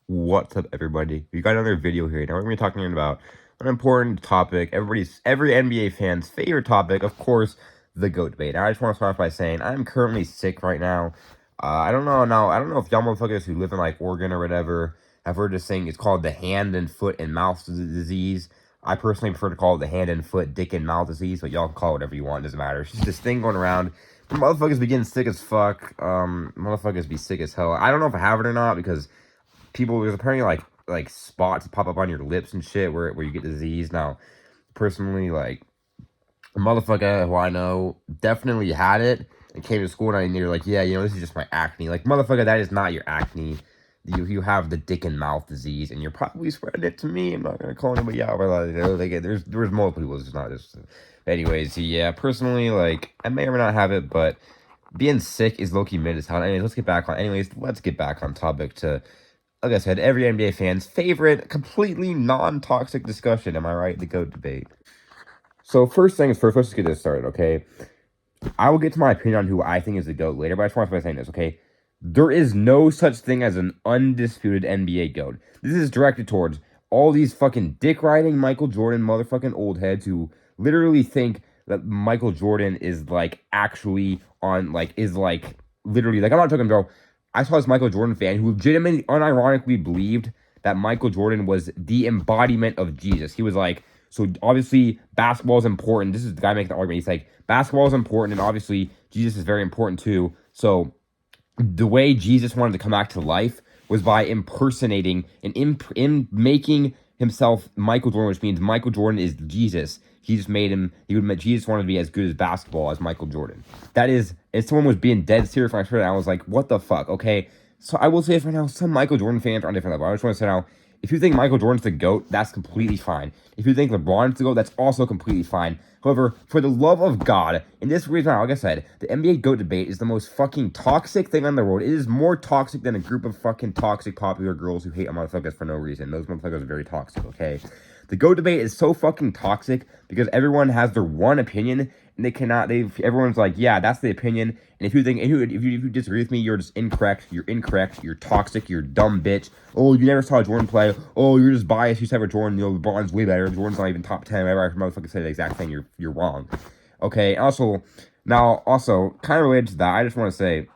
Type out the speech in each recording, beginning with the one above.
What's up, everybody? We got another video here. Now we're going to be talking about an important topic, every NBA fan's favorite topic, of course, the GOAT debate. Now, I just want to start off by saying I'm currently sick right now. I don't know if y'all motherfuckers who live in like Oregon or whatever have heard this thing. It's called the hand and foot and mouth disease. I personally prefer to call it the hand and foot, dick and mouth disease, but y'all can call it whatever you want. It doesn't matter. It's just this thing going around. Motherfuckers be getting sick as fuck. Motherfuckers be sick as hell. I don't know if I have it or not because there's apparently like spots pop up on your lips and shit where you get disease. Now, personally, like a motherfucker who I know definitely had it and came to school and you're like, yeah, this is just my acne. Like, motherfucker, that is not your acne. You have the dick and mouth disease and you're probably spreading it to me. I'm not gonna call anybody out, but there's multiple people. It's not just. Anyways, yeah, personally, like I may or may not have it, but being sick is low-key mid as hell. Let's get back on topic to, like I said, every NBA fan's favorite, completely non-toxic discussion. Am I right? The GOAT debate. So first things first, let's get this started, okay? I will get to my opinion on who I think is the GOAT later, but I just want to start saying this, okay? There is no such thing as an undisputed NBA GOAT. This is directed towards all these fucking dick-riding Michael Jordan motherfucking old heads who literally think that Michael Jordan is like actually on like is like literally like I'm not talking bro. I saw this Michael Jordan fan who legitimately unironically believed that Michael Jordan was the embodiment of Jesus. He was like, so obviously basketball is important. This is the guy making the argument. He's like, basketball is important, and obviously Jesus is very important too. So the way Jesus wanted to come back to life was by impersonating and in making himself Michael Jordan, which means Michael Jordan is Jesus. Jesus wanted to be as good as basketball as Michael Jordan. That is, if someone was being dead serious when I heard it, I was like, what the fuck? Okay, so I will say this right now, some Michael Jordan fans are on different level. I just want to say now, if you think Michael Jordan's the GOAT, that's completely fine. If you think LeBron's the GOAT, that's also completely fine. However, for the love of God, in this reason, like I said, the NBA GOAT debate is the most fucking toxic thing on the road. It is more toxic than a group of fucking toxic popular girls who hate motherfuckers for no reason. Those motherfuckers are very toxic, okay? The GOAT debate is so fucking toxic because everyone has their one opinion and everyone's like, yeah, that's the opinion. And if you disagree with me, you're just incorrect. You're toxic. You're a dumb bitch. Oh, you never saw Jordan play. Oh, you're just biased. You said Jordan. LeBron's way better. Jordan's not even top 10. Whatever. I motherfucking say the exact thing. You're wrong. Okay. Also, kind of related to that, I just want to say,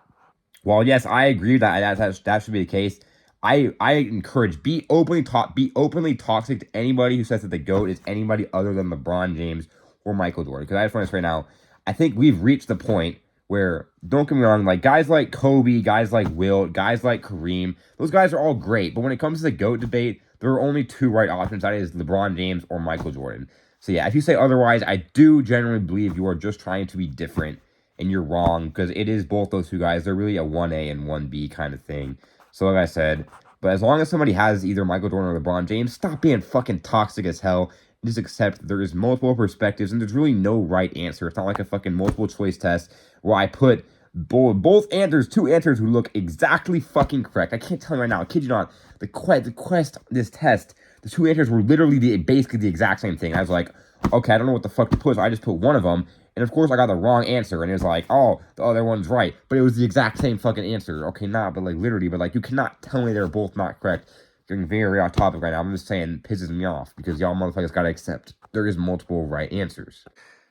while yes, I agree that should be the case. I encourage be openly toxic to anybody who says that the GOAT is anybody other than LeBron James or Michael Jordan. Because I just want to say right now, I think we've reached the point where, don't get me wrong, like guys like Kobe, guys like Wilt, guys like Kareem, those guys are all great. But when it comes to the GOAT debate, there are only two right options. That is LeBron James or Michael Jordan. So yeah, if you say otherwise, I do generally believe you are just trying to be different and you're wrong because it is both those two guys. They're really a 1A and 1B kind of thing. So like I said, but as long as somebody has either Michael Jordan or LeBron James, stop being fucking toxic as hell. Just accept there is multiple perspectives and there's really no right answer. It's not like a fucking multiple choice test where I put both answers, two answers who look exactly fucking correct. I can't tell you right now. I kid you not. This test, the two answers were literally basically the exact same thing. I was like, okay, I don't know what the fuck to put. So I just put one of them. And of course, I got the wrong answer, and it was like, oh, the other one's right, but it was the exact same fucking answer. Okay, but like literally, but like you cannot tell me they're both not correct. Getting very off topic right now. I'm just saying, pisses me off because y'all motherfuckers gotta accept there is multiple right answers.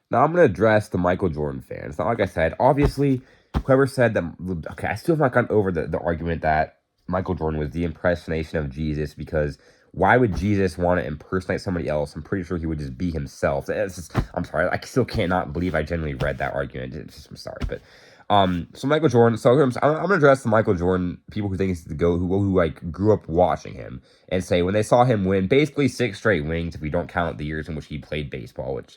Now I'm gonna address the Michael Jordan fans. It's not like I said. Obviously, whoever said that. Okay, I still have not gotten over the argument that Michael Jordan was the impersonation of Jesus because. Why would Jesus want to impersonate somebody else? I'm pretty sure he would just be himself. I'm sorry. I still cannot believe I genuinely read that argument. I'm sorry. But, so Michael Jordan. So I'm going to address the Michael Jordan people who think he's the GOAT, who like grew up watching him and say when they saw him win basically 6 straight wins, if we don't count the years in which he played baseball, which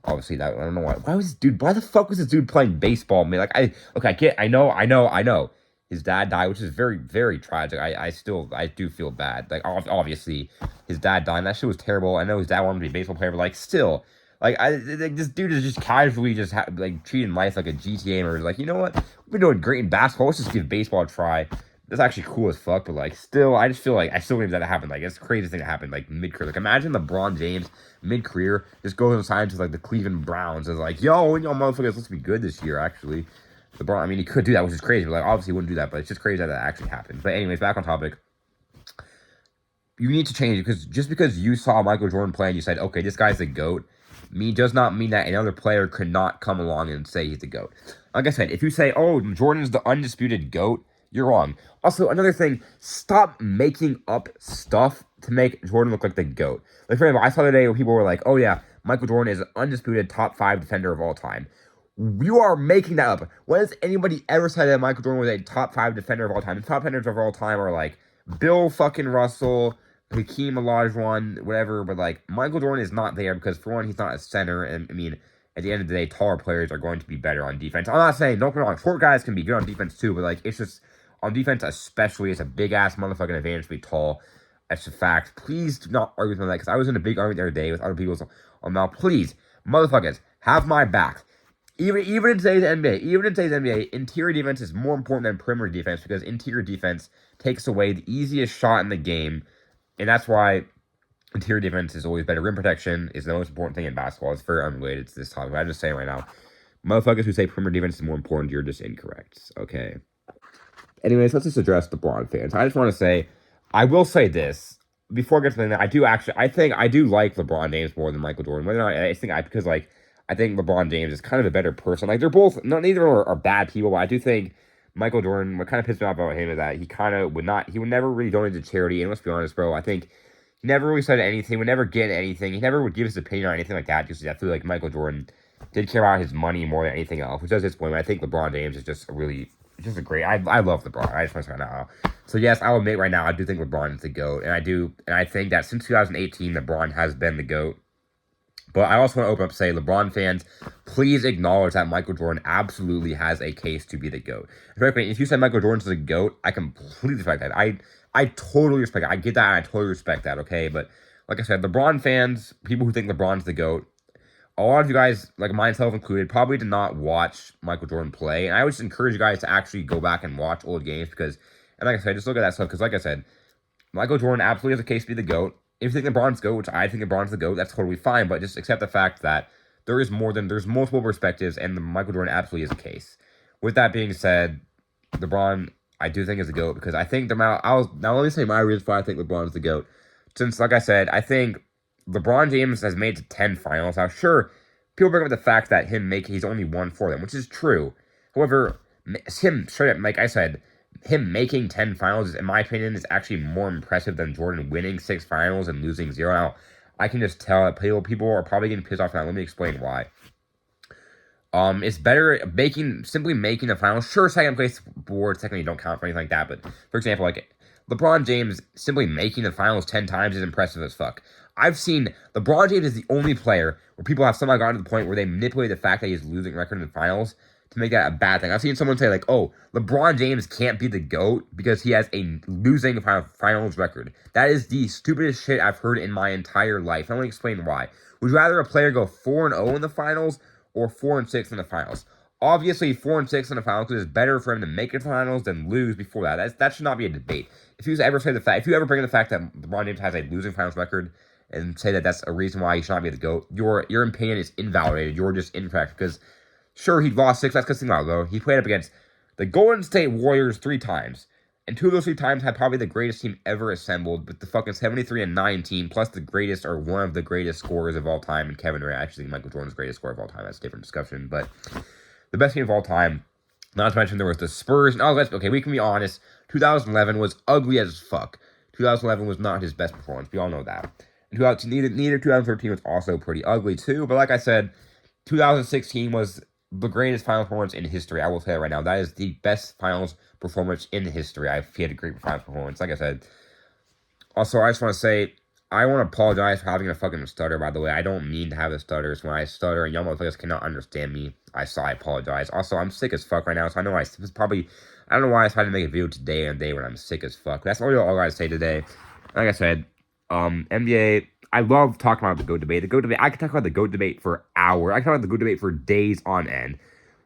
obviously that, I don't know why. Why the fuck was this dude playing baseball, man? Like, I know. His dad died, which is very, very tragic. I do feel bad. Like, obviously, his dad died. And that shit was terrible. I know his dad wanted to be a baseball player, but, like, still. This dude is just casually treating life like a GTA or like, you know what? We've been doing great in basketball. Let's just give baseball a try. That's actually cool as fuck, but, like, still, I just feel like I still believe that happened. Like, it's the craziest thing that happened, like, mid-career. Like, imagine LeBron James, mid-career, just goes and signs with, like, the Cleveland Browns. It's like, yo, y'all motherfuckers supposed to be good this year, actually. LeBron, I mean, he could do that, which is crazy. But like, obviously, he wouldn't do that. But it's just crazy that actually happened. But anyways, back on topic. you need to change it, because just because you saw Michael Jordan play and you said, okay, this guy's the GOAT, does not mean that another player could not come along and say he's the GOAT. Like I said, if you say, oh, Jordan's the undisputed GOAT, you're wrong. Also, another thing, stop making up stuff to make Jordan look like the GOAT. Like, for example, I saw the day where people were like, oh yeah, Michael Jordan is an undisputed top 5 defender of all time. You are making that up. When has anybody ever said that Michael Jordan was a top 5 defender of all time? The top defenders of all time are like Bill fucking Russell, Hakeem Olajuwon, whatever. But like Michael Jordan is not there because, for one, he's not a center, and I mean, at the end of the day, taller players are going to be better on defense. I'm not saying, don't get me wrong, short guys can be good on defense too, but like it's just on defense especially, it's a big ass motherfucking advantage to be tall. That's a fact. Please do not argue with me on that, because I was in a big argument the other day with other people on now. Please, motherfuckers, have my back. Even in today's NBA, interior defense is more important than perimeter defense, because interior defense takes away the easiest shot in the game, and that's why interior defense is always better. Rim protection is the most important thing in basketball. It's very unrelated to this topic. I'm just saying right now, motherfuckers who say perimeter defense is more important, you're just incorrect. Okay. Anyways, let's just address the LeBron fans. I just want to say, I will say this before I get to something that I do like LeBron James more than Michael Jordan. Whether or not because I think LeBron James is kind of a better person. Like, they're both, neither are bad people, but I do think Michael Jordan, what kind of pissed me off about him is that he would never really donate to charity. And let's be honest, bro, I think he never really said anything, would never get anything. He never would give his opinion on anything like that, because I feel like Michael Jordan did care about his money more than anything else, which does disappoint me. I think LeBron James is just a great, I love LeBron. I just want to say right now. So yes, I'll admit right now, I do think LeBron is the GOAT. And I think that since 2018, LeBron has been the GOAT. But I also want to open up and say, LeBron fans, please acknowledge that Michael Jordan absolutely has a case to be the GOAT. If you said Michael Jordan's the GOAT, I completely respect that. I totally respect that. I get that, and I totally respect that, okay? But like I said, LeBron fans, people who think LeBron's the GOAT, a lot of you guys, like myself included, probably did not watch Michael Jordan play. And I would just encourage you guys to actually go back and watch old games, because, and like I said, just look at that stuff, because like I said, Michael Jordan absolutely has a case to be the GOAT. If you think LeBron's GOAT, which I think LeBron's the GOAT, that's totally fine, but just accept the fact that there's multiple perspectives, and Michael Jordan absolutely is a case. With that being said, LeBron, I do think is the GOAT, because I think now let me say my reasons why I think LeBron's the GOAT. Since, like I said, I think LeBron James has made it to 10 finals. Now, sure, people bring up the fact that he's only won 4 of them, which is true. However, like I said, him making 10 finals, in my opinion, is actually more impressive than Jordan winning 6 finals and losing 0. Now, I can just tell that people are probably getting pissed off now. Let me explain why. It's better simply making the finals. Sure, second place boards technically don't count for anything like that, but for example, like LeBron James simply making the finals 10 times is impressive as fuck. I've seen LeBron James is the only player where people have somehow gotten to the point where they manipulate the fact that he's losing record in the finals to make that a bad thing. I've seen someone say, like, oh, LeBron James can't be the GOAT because he has a losing finals record. That is the stupidest shit I've heard in my entire life. Let me explain why. Would you rather a player go 4-0 in the finals or 4-6 in the finals? Obviously, 4-6 in the finals, because it's better for him to make it to the finals than lose before that. That should not be a debate. If you ever bring in the fact that LeBron James has a losing finals record and say that that's a reason why he should not be the GOAT, your opinion is invalidated. You're just incorrect, because sure, he lost 6. That's because though. He played up against the Golden State Warriors 3 times. And 2 of those 3 times had probably the greatest team ever assembled, with the fucking 73-9 team, plus the greatest, or one of the greatest scorers of all time, and Kevin Durant. I actually think Michael Jordan's greatest scorer of all time. That's a different discussion. But the best team of all time. Not to mention there was the Spurs. Okay, we can be honest. 2011 was ugly as fuck. 2011 was not his best performance. We all know that. And neither 2013 was also pretty ugly too. But like I said, 2016 was the greatest finals performance in history. I will say it right now. That is the best finals performance in history. He had a great finals performance, like I said. Also, I just want to say, I want to apologize for having a fucking stutter, by the way. I don't mean to have a stutter. So when I stutter and y'all motherfuckers cannot understand me, I apologize. Also, I'm sick as fuck right now, so I know I don't know why I decided to make a video today and a day when I'm sick as fuck. That's all I gotta say today. Like I said, NBA, I love talking about the GOAT debate. I could talk about the GOAT debate for hours. I could talk about the GOAT debate for days on end.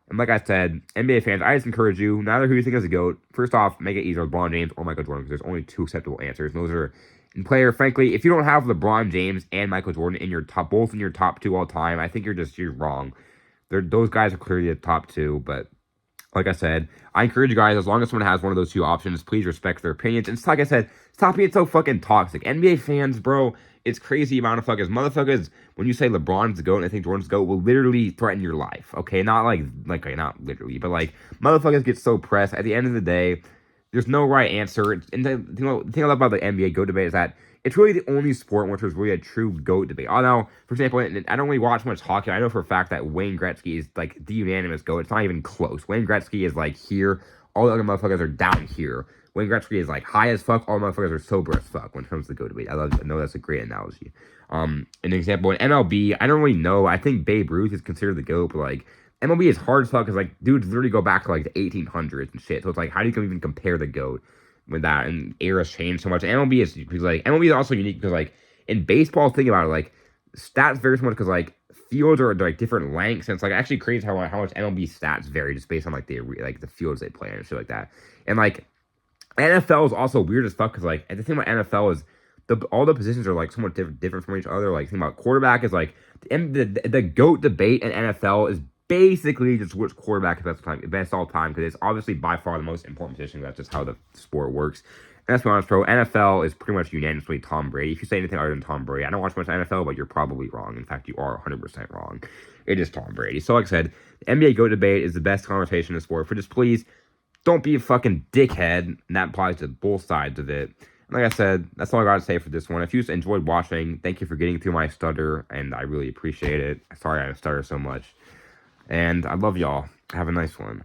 And like I said, NBA fans, I just encourage you, no matter who you think is a GOAT, first off, make it either LeBron James or Michael Jordan, because there's only 2 acceptable answers. And those are, in player, frankly, if you don't have LeBron James and Michael Jordan both in your top 2 all time, I think you're wrong. Those guys are clearly the top 2, but like I said, I encourage you guys, as long as someone has one of those 2 options, please respect their opinions. And like I said, Stop being so fucking toxic. NBA fans, bro, it's crazy amount of fuckers. Motherfuckers, when you say LeBron's the GOAT and I think Jordan's the GOAT, will literally threaten your life. Okay, not like okay, not literally, but like motherfuckers get so pressed. At the end of the day, there's no right answer. And the thing I love about the NBA GOAT debate is that it's really the only sport in which there's really a true GOAT debate. Oh no, for example, I don't really watch much hockey. I know for a fact that Wayne Gretzky is like the unanimous GOAT. It's not even close. Wayne Gretzky is like here. All the other motherfuckers are down here. Wayne Gretzky is like high as fuck. All motherfuckers are sober as fuck when it comes to the GOAT debate. I know that's a great analogy. An example in MLB, I don't really know. I think Babe Ruth is considered the GOAT, but like MLB is hard as fuck because like dudes literally go back to like the 1800s and shit. So it's like how do you even compare the GOAT with that? And eras change so much. MLB is because like MLB is also unique because like in baseball, think about it, like stats vary so much because like fields are like different lengths, and it's like actually crazy how much MLB stats vary just based on like the fields they play and shit like that. And like NFL is also weird as fuck because like the thing about NFL is all the positions are like somewhat different from each other. Like think about quarterback is like the GOAT debate in NFL is basically just which quarterback is best all time because it's obviously by far the most important position. That's just how the sport works. And let's be honest, bro. NFL is pretty much unanimously Tom Brady. If you say anything other than Tom Brady, I don't watch much NFL, but you're probably wrong. In fact, you are 100% wrong. It is Tom Brady. So like I said, the NBA GOAT debate is the best conversation in the sport. For just please don't be a fucking dickhead, and that applies to both sides of it. And like I said, that's all I got to say for this one. If you just enjoyed watching, thank you for getting through my stutter, and I really appreciate it. Sorry I stutter so much. And I love y'all. Have a nice one.